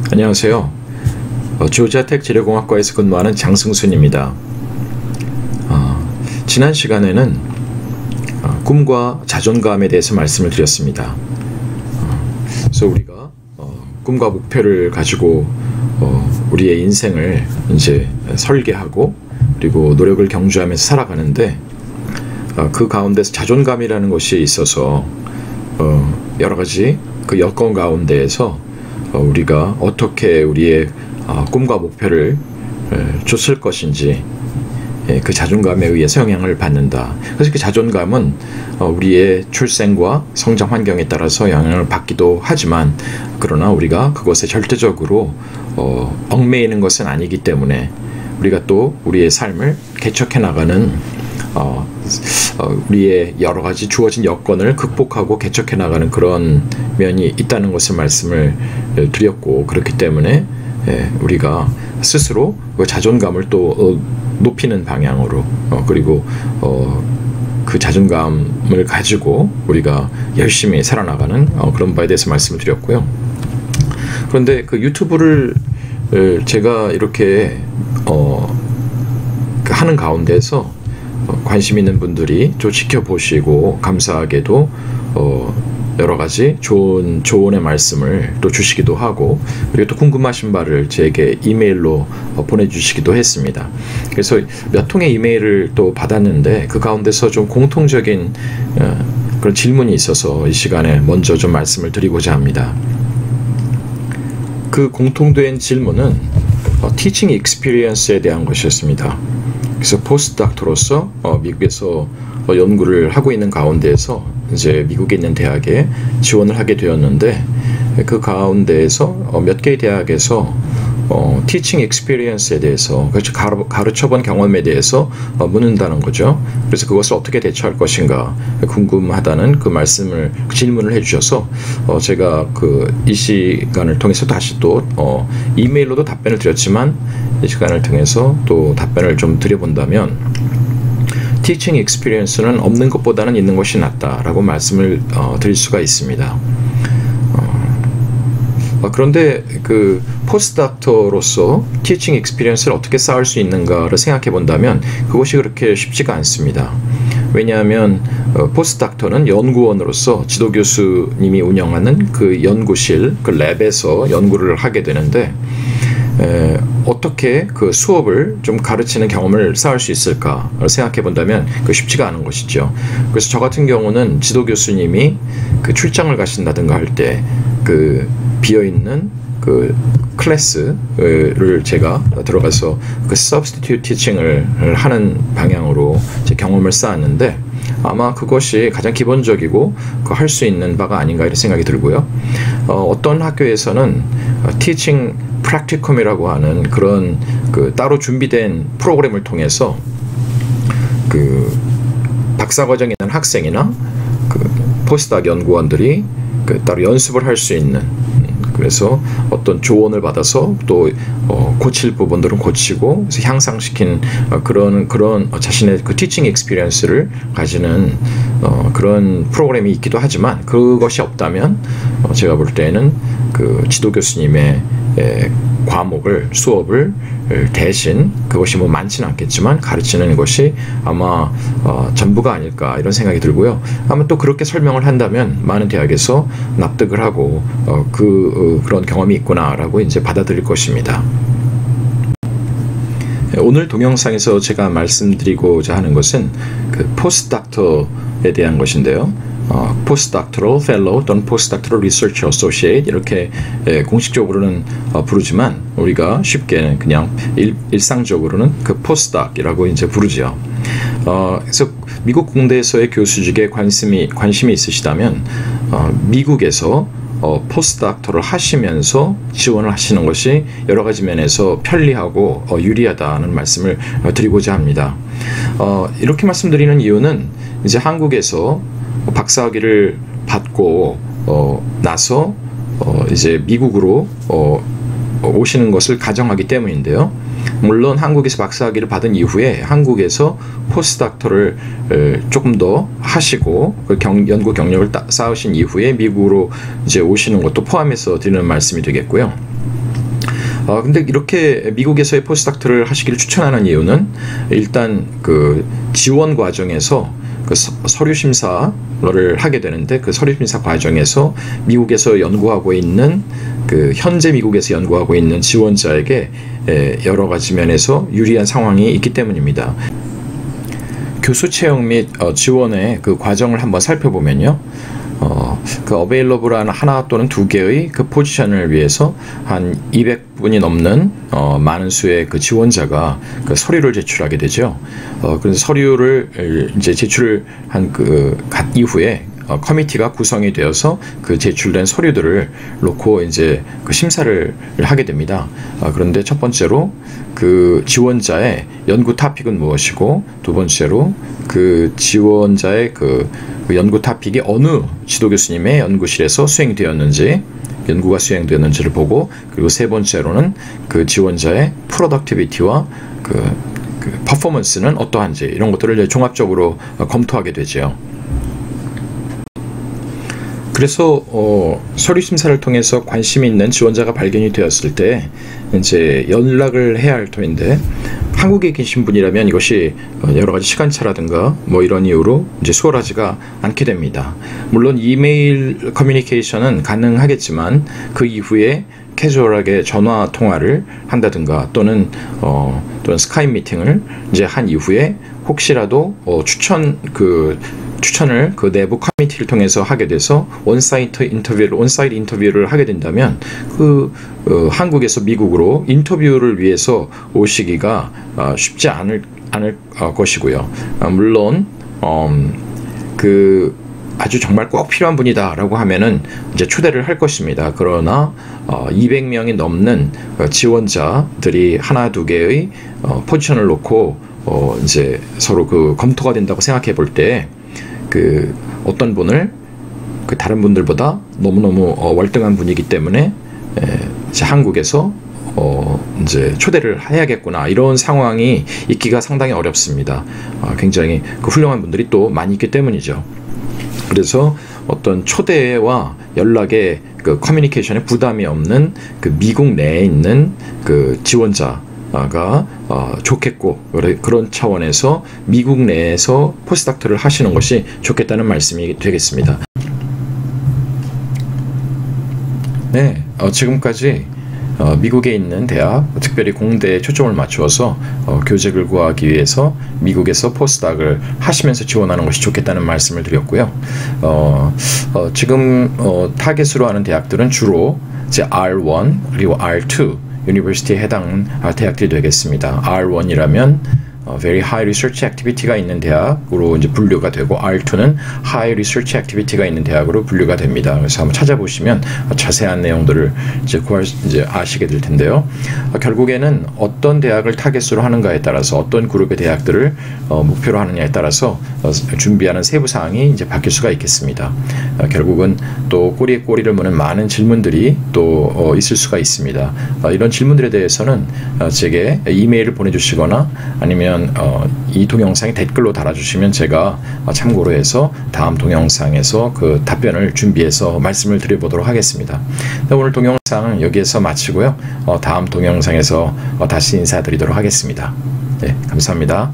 안녕하세요. 조지아 텍 재료공학과에서 근무하는 장승순입니다. 지난 시간에는 꿈과 자존감에 대해서 말씀을 드렸습니다. 그래서 우리가 꿈과 목표를 가지고 우리의 인생을 이제 설계하고 그리고 노력을 경주하면서 살아가는데 그 가운데서 자존감이라는 것이 있어서 여러 가지 그 여건 가운데에서 우리가 어떻게 우리의 꿈과 목표를 줬을 것인지 그 자존감에 의해서 영향을 받는다. 그래서 그 자존감은 우리의 출생과 성장 환경에 따라서 영향을 받기도 하지만 그러나 우리가 그것에 절대적으로 얽매이는 것은 아니기 때문에 우리가 또 우리의 삶을 개척해 나가는 우리의 여러 가지 주어진 여건을 극복하고 개척해 나가는 그런 면이 있다는 것을 말씀을 드렸고, 그렇기 때문에 우리가 스스로 그 자존감을 또 높이는 방향으로 그리고 그 자존감을 가지고 우리가 열심히 살아나가는 그런 바에 대해서 말씀을 드렸고요. 그런데 그 유튜브를 제가 이렇게 하는 가운데서 관심 있는 분들이 좀 지켜보시고 감사하게도 여러 가지 좋은 조언의 말씀을 또 주시기도 하고, 그리고 또 궁금하신 바를 제게 이메일로 보내주시기도 했습니다. 그래서 몇 통의 이메일을 또 받았는데 그 가운데서 좀 공통적인 그런 질문이 있어서 이 시간에 먼저 좀 말씀을 드리고자 합니다. 그 공통된 질문은 티칭 익스피리언스에 대한 것이었습니다. 그래서 포스트닥터로서 미국에서 연구를 하고 있는 가운데에서 이제 미국에 있는 대학에 지원을 하게 되었는데, 그 가운데에서 몇 개의 대학에서 티칭 익스피리언스에 대해서 가르쳐본 경험에 대해서 묻는다는 거죠. 그래서 그것을 어떻게 대처할 것인가 궁금하다는 그 질문을 해주셔서 제가 이 시간을 통해서 다시 또 이메일로도 답변을 드렸지만 이 시간을 통해서 또 답변을 좀 드려본다면, 티칭 익스피리언스는 없는 것보다는 있는 것이 낫다라고 말씀을 드릴 수가 있습니다. 그런데 그 포스트닥터로서 티칭 익스피리언스를 어떻게 쌓을 수 있는가를 생각해 본다면 그것이 그렇게 쉽지가 않습니다. 왜냐하면 포스트닥터는 연구원으로서 지도 교수님이 운영하는 그 연구실, 그 랩에서 연구를 하게 되는데 어떻게 그 수업을 좀 가르치는 경험을 쌓을 수 있을까를 생각해 본다면 그 쉽지가 않은 것이죠. 그래서 저 같은 경우는 지도 교수님이 그 출장을 가신다든가 할 때 그 비어있는 그 클래스를 제가 들어가서 그 substitute teaching을 하는 방향으로 제 경험을 쌓았는데, 아마 그것이 가장 기본적이고 할 수 있는 바가 아닌가 이런 생각이 들고요. 어떤 학교에서는 teaching practicum이라고 하는 그런 그 따로 준비된 프로그램을 통해서 그 박사과정에 있는 학생이나 그 포스트닥 연구원들이 그 따로 연습을 할 수 있는, 그래서 어떤 조언을 받아서 또 고칠 부분들은 고치고 그래서 향상시킨 그런 자신의 그 티칭 익스피리언스를 가지는 그런 프로그램이 있기도 하지만, 그것이 없다면 제가 볼 때는 그 지도 교수님의 수업을 대신, 그것이 뭐 많지는 않겠지만 가르치는 것이 아마 전부가 아닐까 이런 생각이 들고요. 아마 또 그렇게 설명을 한다면 많은 대학에서 납득을 하고 그런 경험이 있구나라고 이제 받아들일 것입니다. 오늘 동영상에서 제가 말씀드리고자 하는 것은 그 포스트닥터에 대한 것인데요. Postdoctoral Fellow 또는 Postdoctoral Research Associate 이렇게 공식적으로는 부르지만 우리가 쉽게는 그냥 일상적으로는 그 Postdoc이라고 이제 부르죠. 그래서 미국 공대에서의 교수직에 관심이 있으시다면 미국에서 포스트닥터를 하시면서 지원을 하시는 것이 여러 가지 면에서 편리하고 유리하다는 말씀을 드리고자 합니다. 이렇게 말씀드리는 이유는 이제 한국에서 박사학위를 받고 나서 이제 미국으로 오시는 것을 가정하기 때문인데요. 물론 한국에서 박사학위를 받은 이후에 한국에서 포스트닥터를 조금 더 하시고 그 연구 경력을 쌓으신 이후에 미국으로 이제 오시는 것도 포함해서 드리는 말씀이 되겠고요. 근데 이렇게 미국에서의 포스닥트를 하시기를 추천하는 이유는 일단 그 지원 과정에서 그 서류 심사를 하게 되는데 그 서류 심사 과정에서 미국에서 연구하고 있는 그 현재 미국에서 연구하고 있는 지원자에게 여러 가지 면에서 유리한 상황이 있기 때문입니다. 교수 채용 및 지원의 그 과정을 한번 살펴보면요. 그 어베일러블한 하나 또는 두 개의 그 포지션을 위해서 한 200분이 넘는 많은 수의 그 지원자가 그 서류를 제출하게 되죠. 그래서 서류를 이제 제출한 그 이후에 커미티가 구성이 되어서 그 제출된 서류들을 놓고 이제 그 심사를 하게 됩니다. 그런데 첫 번째로 그 지원자의 연구 토픽은 무엇이고, 두 번째로 그 지원자의 그 연구 토픽이 어느 지도 교수님의 연구실에서 수행되었는지, 연구가 수행되었는지를 보고, 그리고 세 번째로는 그 지원자의 프로덕티비티와 그 퍼포먼스는 어떠한지, 이런 것들을 종합적으로 검토하게 되죠. 그래서 서류 심사를 통해서 관심이 있는 지원자가 발견이 되었을 때 이제 연락을 해야 할 터인데, 한국에 계신 분이라면 이것이 여러 가지 시간차라든가 뭐 이런 이유로 이제 수월하지가 않게 됩니다. 물론 이메일 커뮤니케이션은 가능하겠지만 그 이후에 캐주얼하게 전화 통화를 한다든가 또는 스카이프 미팅을 이제 한 이후에 혹시라도 추천을 그 내부 커뮤니티를 통해서 하게 돼서 온사이트 인터뷰를 하게 된다면 한국에서 미국으로 인터뷰를 위해서 오시기가 쉽지 않을 것이고요. 물론 아주 정말 꼭 필요한 분이다라고 하면은 이제 초대를 할 것입니다. 그러나 200명이 넘는 지원자들이 하나 두 개의 포지션을 놓고 이제 서로 그 검토가 된다고 생각해 볼 때 어떤 분을 다른 분들보다 너무너무 월등한 분이기 때문에 이제 한국에서 이제 초대를 해야겠구나, 이런 상황이 있기가 상당히 어렵습니다. 굉장히 훌륭한 분들이 또 많이 있기 때문이죠. 그래서 어떤 초대와 연락의 그 커뮤니케이션에 부담이 없는 그 미국 내에 있는 그 지원자가 좋겠고, 그런 차원에서 미국 내에서 포스닥터를 하시는 것이 좋겠다는 말씀이 되겠습니다. 네, 지금까지 미국에 있는 대학, 특별히 공대에 초점을 맞추어서 교직을 구하기 위해서 미국에서 포스닥을 하시면서 지원하는 것이 좋겠다는 말씀을 드렸고요. 지금 타겟으로 하는 대학들은 주로 이제 R1 그리고 R2 유니버시티에 해당 대학들이 되겠습니다. R1이라면 Very High Research Activity가 있는 대학으로 이제 분류가 되고, R2는 High Research Activity가 있는 대학으로 분류가 됩니다. 그래서 한번 찾아보시면 자세한 내용들을 이제 아시게 될 텐데요. 결국에는 어떤 대학을 타겟으로 하는가에 따라서, 어떤 그룹의 대학들을 목표로 하느냐에 따라서 준비하는 세부 사항이 이제 바뀔 수가 있겠습니다. 결국은 또 꼬리에 꼬리를 무는 많은 질문들이 또 있을 수가 있습니다. 이런 질문들에 대해서는 제게 이메일을 보내주시거나 아니면 이 동영상에 댓글로 달아주시면 제가 참고로 해서 다음 동영상에서 그 답변을 준비해서 말씀을 드려보도록 하겠습니다. 오늘 동영상은 여기에서 마치고요. 다음 동영상에서 다시 인사드리도록 하겠습니다. 네, 감사합니다.